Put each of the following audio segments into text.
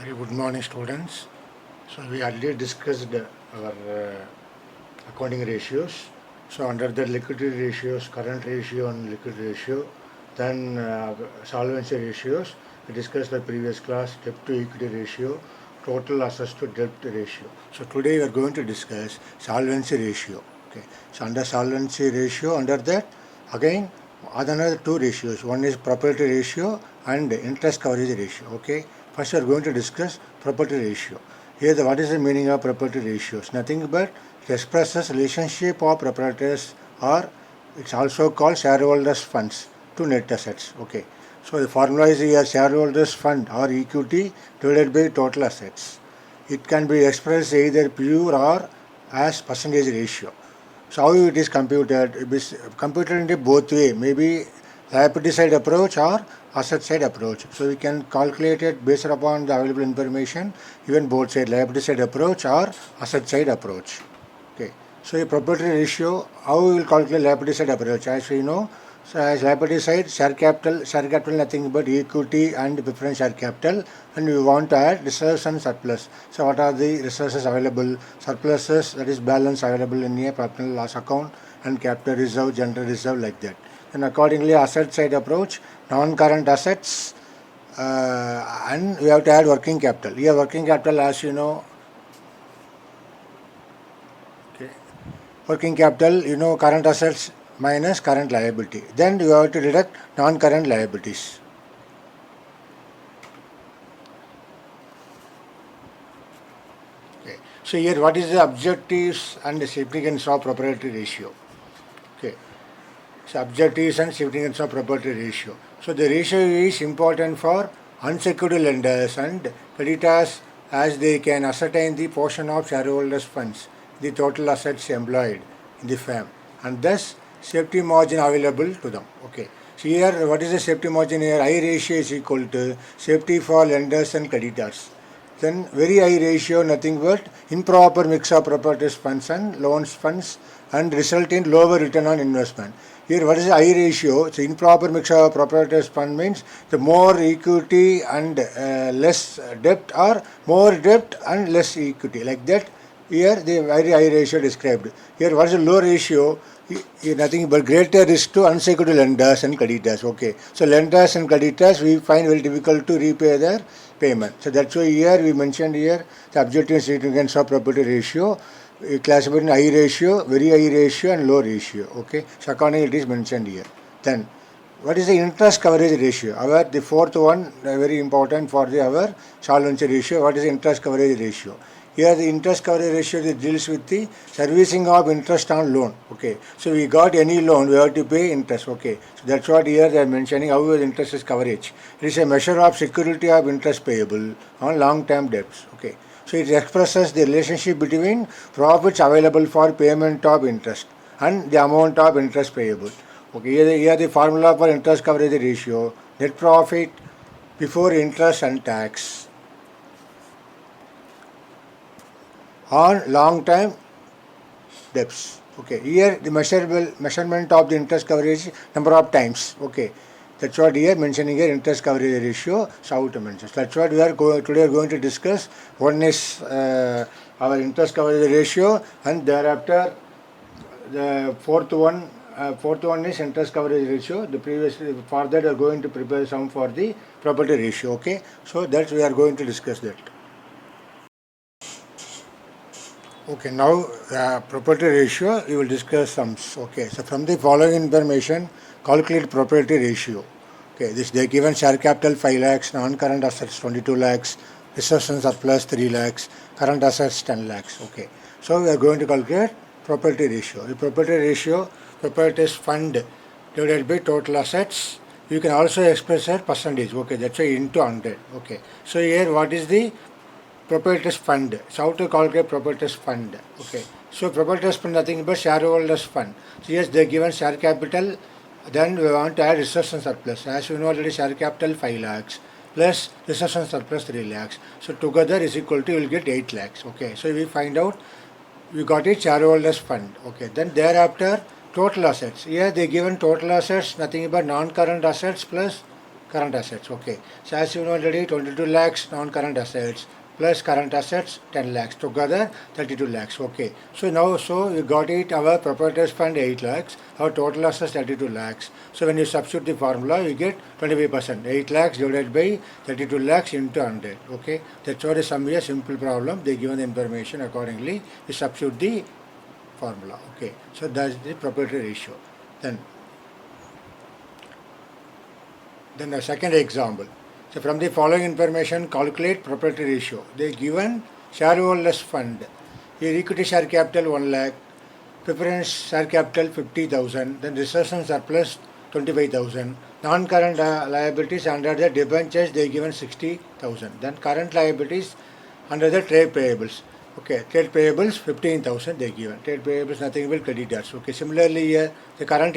Very good morning, students. So we already discussed our accounting ratios. So under the liquidity ratios, current ratio and liquid ratio, then solvency ratios, we discussed the previous class, debt to equity ratio, total assets to debt ratio. So today we are going to discuss solvency ratio. Okay. So under solvency ratio, under that, again, another two ratios. One is property ratio and interest coverage ratio. Okay. First we are going to discuss property ratio. Here what is the meaning of property ratios? Nothing but it expresses relationship of proprietors, or it's also called shareholders funds to net assets. Okay. So the formula is here shareholders fund or equity divided by total assets. It can be expressed either pure or as percentage ratio. So how it is computed? It is computed in both way, maybe liability side approach or asset side approach. So we can calculate it based upon the available information, even both side, liability side approach or asset side approach. Okay. So a property ratio, how we will calculate liability side approach? As we know, so as liability side, share capital nothing but equity and preference share capital, and we want to add reserves and surplus. So what are the resources available? Surpluses, that is balance available in a profit and loss account, and capital reserve, general reserve, like that. And accordingly, asset side approach, non-current assets, and we have to add working capital. Here working capital, as you know, okay, working capital, you know, current assets minus current liability. Then you have to deduct non-current liabilities. Okay. So here what is the objectives and the significance of proprietary ratio? Okay. So objectives and significance of proprietary ratio. So the ratio is important for unsecured lenders and creditors, as they can ascertain the portion of shareholders' funds, the total assets employed in the firm, and thus safety margin available to them. Okay. So here what is the safety margin here? I ratio is equal to safety for lenders and creditors. Then very high ratio, nothing but improper mix of proprietors funds and loans funds, and result in lower return on investment. Here what is the high ratio? So improper mix of proprietors fund means the more equity and less debt, or more debt and less equity, like that. Here the very high ratio described. Here what is the low ratio? Nothing but greater risk to unsecured lenders and creditors. Okay. So lenders and creditors we find very difficult to repay their payment. So that's why here we mentioned here the objective significance of property ratio. We classified in high ratio, very high ratio and low ratio. Okay. So accordingly it is mentioned here. Then what is the interest coverage ratio? Our the fourth one, very important for our solvency ratio. What is the interest coverage ratio? Here the interest coverage ratio deals with the servicing of interest on loan. Okay. So we got any loan, we have to pay interest. Okay. So that's what here they are mentioning how the interest is coverage. It is a measure of security of interest payable on long-term debts. Okay. So it expresses the relationship between profits available for payment of interest and the amount of interest payable. Okay. Here the formula for interest coverage ratio: net profit before interest and tax on long-term debts. Okay, here the measurement of the interest coverage number of times. Okay, that's what here mentioning here interest coverage ratio. So how to mention. That's what we are today are going to discuss. One is our interest coverage ratio, and thereafter the fourth one. Fourth one is interest coverage ratio. The previous for that we are going to prepare some for the property ratio. Okay, so that we are going to discuss that. Okay, now property ratio, we will discuss sums. Okay, so from the following information, calculate property ratio. Okay, this they given share capital 5 lakhs, non-current assets 22 lakhs, reserves and surplus 3 lakhs, current assets 10 lakhs. Okay, so we are going to calculate property ratio. The property ratio, properties fund divided by total assets. You can also express as percentage. Okay, that's why into 100. Okay, so here what is the proprietors fund? So how to calculate proprietors fund? Okay, so proprietors fund nothing but shareholders fund. So yes, they given share capital. Then we want to add reserves and surplus. As you know already, share capital 5 lakhs plus reserves and surplus 3 lakhs. So together is equal to, you will get 8 lakhs. Okay, so we find out, we got it shareholders fund. Okay, then thereafter total assets. Here they given total assets nothing but non-current assets plus current assets. Okay. So as you know already, 22 lakhs non-current assets plus current assets 10 lakhs, together 32 lakhs. Okay. So now, so you got it, our proprietors fund 8 lakhs, our total assets 32 lakhs. So when you substitute the formula, you get 25%. 8 lakhs divided by 32 lakhs into 100. Okay. That's what is a simple problem. They given the information accordingly. You substitute the formula. Okay. So that's the proprietary ratio. Then the second example. So from the following information, calculate proprietary ratio. They given shareholders fund. Here equity share capital 1 lakh, preference share capital 50,000, then reserves and surplus 25,000. Non-current liabilities under the debentures they given 60,000. Then current liabilities under the trade payables. Okay, trade payables 15,000 they given. Trade payables nothing will creditors. Okay, similarly here the current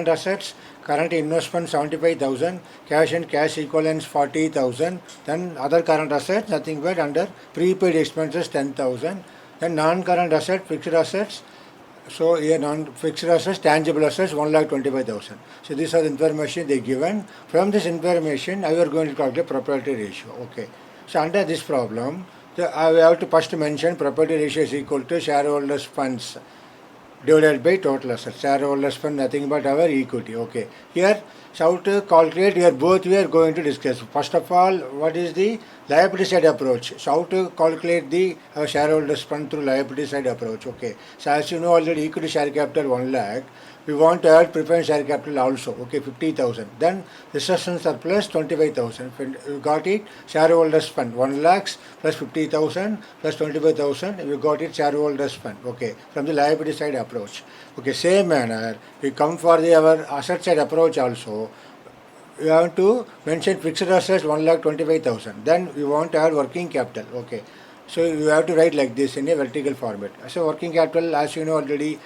assets, current investment 75,000, cash and cash equivalents 40,000. Then other current assets nothing but under prepaid expenses 10,000. Then non-current assets, fixed assets. So here non-fixed assets, tangible assets 1,25,000. So these are the information they given. From this information, I are going to calculate proprietary ratio. Okay. So under this problem, I have to first mention proprietary ratio is equal to shareholders funds divided by total assets. Shareholders fund nothing but our equity. Okay. Here, so how to calculate? Here both we are going to discuss. First of all, what is the liability side approach? So how to calculate the shareholders fund through liability side approach? Okay. So as you know already, equity share capital 1 lakh. We want to add preference share capital also. Okay, 50,000. Then reserves and surplus 25,000. You got it. Shareholders fund 1 lakhs plus 50,000 plus 25,000. You got it. Shareholders fund. Okay, from the liability side approach. Okay, same manner we come for the our asset side approach also. We have to mention fixed assets 1,25,000. Then we want to add working capital. Okay, so you have to write like this in a vertical format. So working capital, as you know already.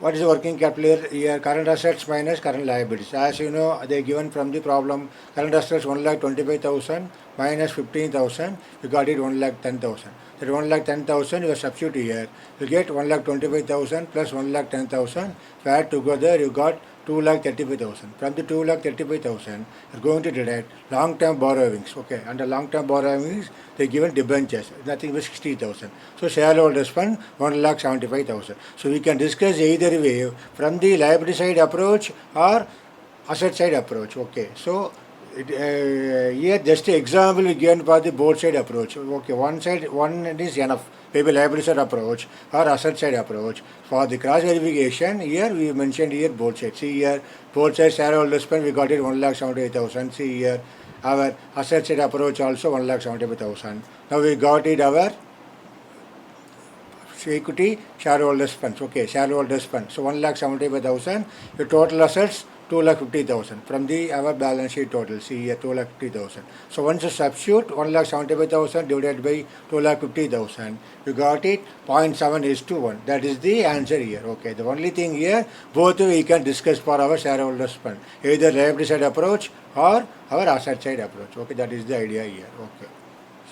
What is the working capital here? Current assets minus current liabilities. As you know, they are given from the problem. Current assets 1,25,000 minus 15,000. You got it 1,10,000. That 1,10,000 you substitute here. You get 1,25,000 plus 1,10,000. Add together, you got 2,35,000. From the 2,35,000, you are going to deduct long-term borrowings. Okay, under long-term borrowings, they given debentures, nothing but 60,000. So shareholders fund 1,75,000. So we can discuss either way from the liability side approach or asset side approach. Okay, so here just example we given for the both side approach. Okay, one is enough. Maybe liability side approach or asset side approach. For the cross verification, here we mentioned here both sides. See here, both sides shareholders fund we got it 1,78,000. See here, our asset side approach also 1,75,000. Now we got it our equity shareholders funds. Okay, shareholders fund. So 1,75,000. The total assets 2,50,000 from the our balance sheet total. See here 2,50,000. So once you substitute 1,75,000 divided by 2,50,000, you got it 0.7:1. That is the answer here. Okay. The only thing here, both we can discuss for our shareholders fund, either liability side approach or our asset side approach. Okay. That is the idea here. Okay.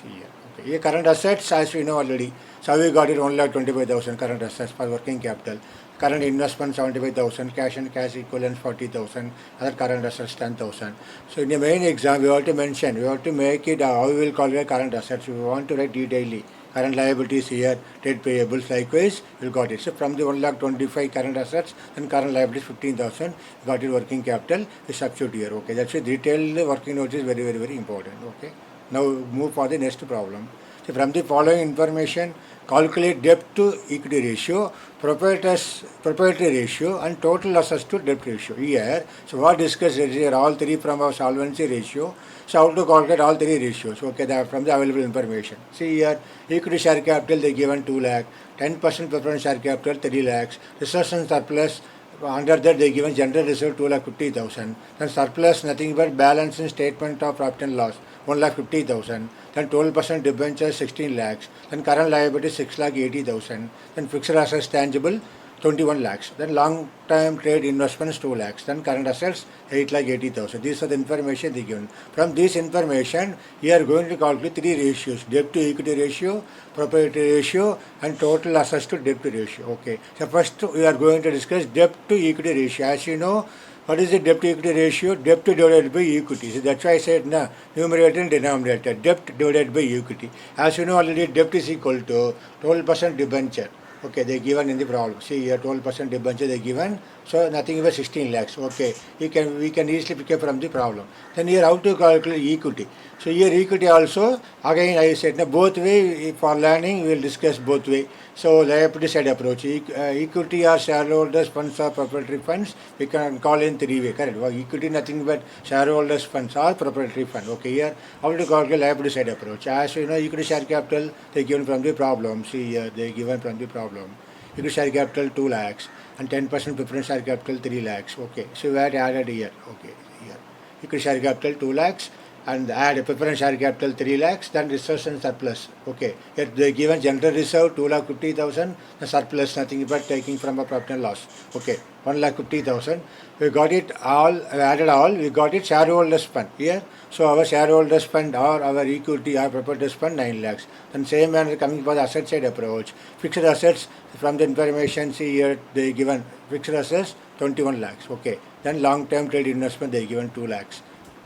See here. Okay. Here current assets as we know already. So we got it 1,25,000 current assets for working capital. Current investment 75,000, cash and cash equivalents 40,000, other current assets 10,000. So in the main exam, we have to mention, we have to make it how we will calculate current assets. We want to write detailedly. Current liabilities here, trade payables, likewise, we got it. So from the 1,25,000 current assets and current liabilities 15,000, we got it working capital, we substitute here. Okay, that's a detailed working note is very, very, very important. Okay, now move for the next problem. So from the following information, calculate debt to equity ratio, proprietary ratio and total assets to debt ratio. Here, so what discussed here, all three from our solvency ratio. So how to calculate all three ratios? Okay, that from the available information. See here, equity share capital they given 2 lakh, 10% preference share capital 3 lakhs, reserves and surplus. Under that they given general reserve 2,50,000. Then surplus nothing but balance in statement of profit and loss 1,50,000. Then 12% debentures 16 lakhs. Then current liability 6,80,000. Then fixed assets tangible 21 lakhs. Then long term trade investments 2 lakhs. Then current assets 8,80,000. These are the information they given. From this information, we are going to calculate three ratios: debt to equity ratio, proprietary ratio, and total assets to debt ratio. Okay. So first we are going to discuss debt to equity ratio. As you know, What is the debt to equity ratio? Debt divided by equity. So that's why I said numerator and denominator. Debt divided by equity. As you know already, debt is equal to 12% debenture. Okay, they given in the problem. See here, 12% debenture they given. So nothing but 16 lakhs. Okay, we can easily pick up from the problem. Then here how to calculate equity. So here equity also, again I said both way for learning we will discuss both way. So liability side approach, equity or shareholders funds or proprietary funds, we can call in three way, correct? Well, equity nothing but shareholders funds or proprietary fund. Okay, here how to calculate liability side approach. As you know, equity share capital they given from the problem. See here they given from the problem. Equity share capital 2 lakhs and 10% preference share capital 3 lakhs. Okay, so we had added here. Okay, here equity share capital 2 lakhs and add a preference share capital 3 lakhs, then reserves and surplus. Okay, here they given general reserve 2,50,000, the surplus nothing but taking from a profit and loss. Okay, 1,50,000. We got it all, we added all, we got it shareholders fund here. So our shareholders fund or our equity or proprietors fund 9 lakhs. Then same manner coming for the asset side approach. Fixed assets from the information, see here they given fixed assets 21 lakhs. Okay, then long term trade investment they given 2 lakhs.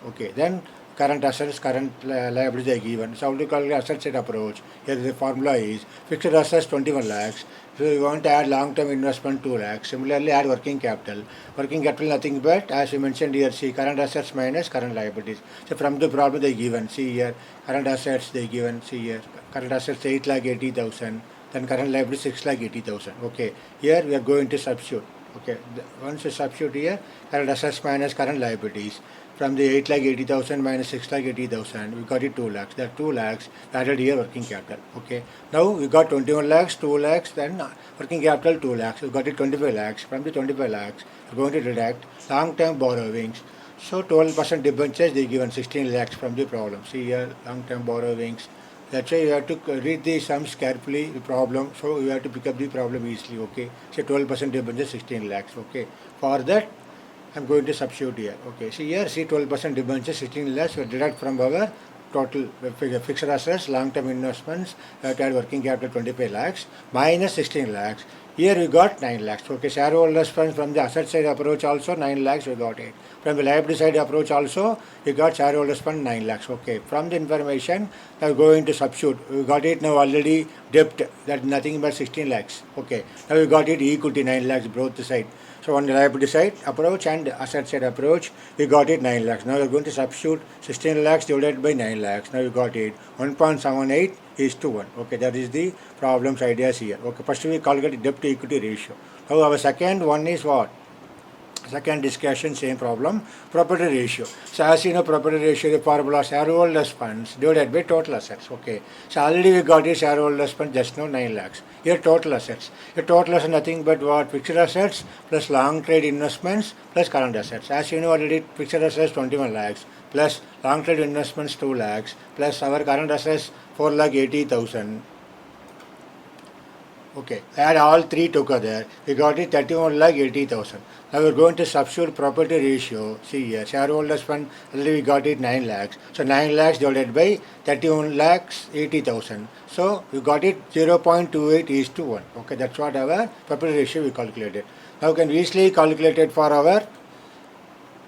Okay, then current assets, current liabilities they given. So how to calculate asset side approach? Here the formula is fixed assets 21 lakhs. So we want to add long term investment 2 lakhs. Similarly add working capital. Working capital nothing but as you mentioned here, see current assets minus current liabilities. So from the problem they given, see here current assets they given, see here current assets 8,80,000, then current liabilities 6,80,000. Okay, here we are going to substitute. Okay, once you substitute here current assets minus current liabilities. From the 8,80,000 minus 6,80,000, we got it 2 lakhs. That 2 lakhs added here working capital. Okay. Now we got 21 lakhs, 2 lakhs, then working capital 2 lakhs. We got it 25 lakhs. From the 25 lakhs, we're going to deduct long-term borrowings. So 12% debentures they given 16 lakhs from the problem. See here long-term borrowings. That's why you have to read the sums carefully, the problem. So you have to pick up the problem easily. Okay. So 12% debentures 16 lakhs. Okay. For that, I'm going to substitute here. Okay, see here, see 12% debentures, 16 lakhs, we deduct from our total fixed assets, long-term investments, that had working capital 25 lakhs, minus 16 lakhs. Here we got 9 lakhs. Okay, shareholders funds from the asset side approach also 9 lakhs we got it. From the liability side approach also, we got shareholders fund 9 lakhs. Okay, from the information, now going to substitute. We got it now already debt, that nothing but 16 lakhs. Okay, now we got it equity 9 lakhs both side. So on the liability side approach and asset side approach, we got it 9 lakhs. Now we are going to substitute 16 lakhs divided by 9 lakhs. Now we got it 1.78 is to 1. Okay, that is the problem's ideas here. Okay, first we calculate debt to equity ratio. Now our second one is what? Second discussion, same problem, property ratio. So as you know, property ratio, the formula shareholders funds divided by total assets. Okay. So already we got a shareholders fund just now 9 lakhs. Here total assets. Here total assets nothing but what? Fixed assets plus long trade investments plus current assets. As you know already, fixed assets 21 lakhs plus long trade investments 2 lakhs plus our current assets 4,80,000. Okay, add all three together, we got it 31,80,000. Now we're going to substitute property ratio. See here, shareholders fund, already we got it 9 lakhs. So 9 lakhs divided by 31,80,000. So we got it 0.28 is to 1. Okay, that's what our property ratio we calculated. Now we can easily calculate it for our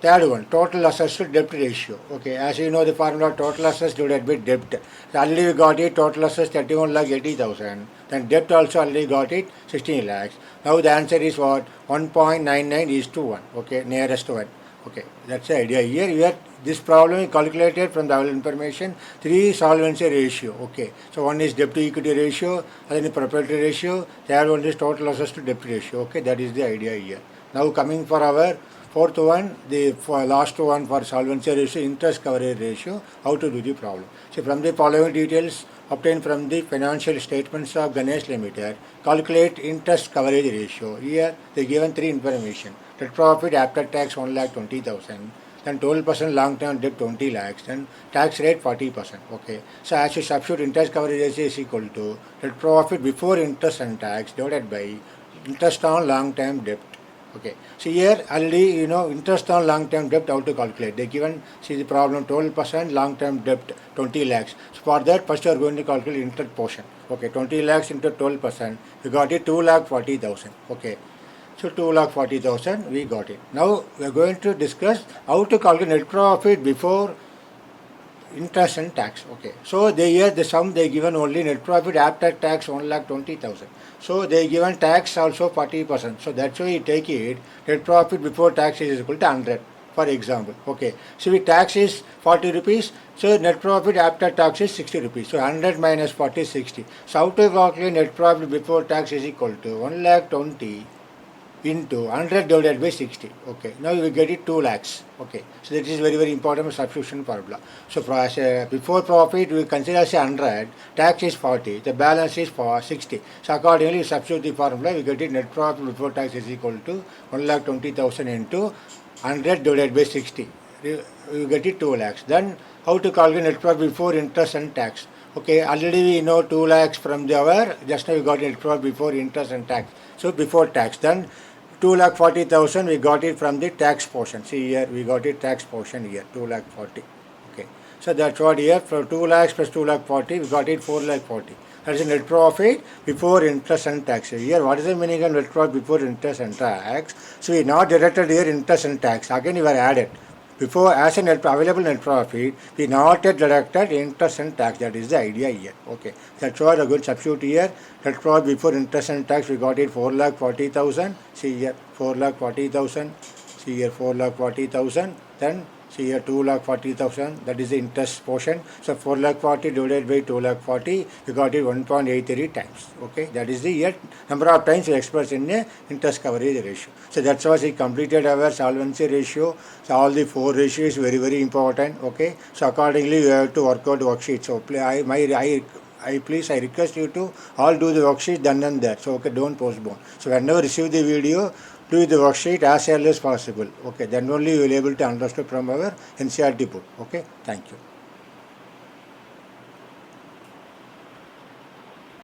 third one, total assets to debt ratio. Okay, as you know the formula total assets divided by debt. So already we got it total assets 31,80,000. Then debt also already got it 16 lakhs. Now the answer is what? 1.99 is to 1. Okay, nearest to 1. Okay, that's the idea here. Here this problem is calculated from the available information. 3 solvency ratio. Okay, so one is debt to equity ratio, then the property ratio, third one is total assets to debt ratio. Okay, that is the idea here. Now coming for our fourth one, the last one for solvency ratio, interest coverage ratio, how to do the problem. So from the following details obtained from the financial statements of Ganesh Limited, calculate interest coverage ratio. Here they given 3 information. Net profit after tax 1,20,000, then 12% long-term debt 20 lakhs, then tax rate 40%. Okay, so as you substitute interest coverage ratio is equal to net profit before interest and tax divided by interest on long-term debt. Okay, so here already you know interest on long-term debt how to calculate. They given, see the problem 12% long-term debt 20 lakhs. So for that first you are going to calculate interest portion. Okay, 20 lakhs into 12%, you got it 2,40,000. Okay, So 2,40,000 we got it. Now we are going to discuss how to calculate net profit before interest and tax. Okay. So the sum they given only net profit after tax 1,20,000. So they given tax also 40%. So that's why you take it net profit before tax is equal to 100. For example. Okay. So if tax is 40 rupees, so net profit after tax is 60 rupees. So 100 minus 40 is 60. So how to calculate net profit before tax is equal to 1,20,000 into 100 divided by 60. Okay, now you will get it 2 lakhs. Okay, so that is very, very important substitution formula. So before profit we consider as 100, tax is 40, the balance is for 60. So accordingly you substitute the formula, we get it net profit before tax is equal to 1,20,000 into 100 divided by 60. You get it 2 lakhs. Then how to calculate net profit before interest and tax? Okay, already we know 2 lakhs from our, just now we got net profit before interest and tax. So before tax, then 2,40,000 we got it from the tax portion. See here we got it tax portion here 2,40,000. Okay, so that's what here for 2 lakhs plus 2,40,000 we got it 4,40,000. That is net profit before interest and tax. Here what is the meaning of net profit before interest and tax? So we not deducted here interest and tax. Again we were added. Before as a available net profit, we not yet deducted interest and tax. That is the idea here. Okay, that's why I going to substitute here. Net profit before interest and tax we got it 4,40,000. See here 4,40,000. See here 4,40,000. Then see here 2,40,000. That is the interest portion. So 4,40,000 divided by 2,40,000, we got it 1.83 times. Okay, that is the here number of times we express in a interest coverage ratio. So that's why we completed our solvency ratio. So all the 4 ratios very, very important. Okay, so accordingly you have to work out worksheet. So I request you to all do the worksheet then and there. So okay, don't postpone. So whenever receive the video, do the worksheet as early as possible. Okay, then only you will be able to understand from our NCERT book. Okay, thank you.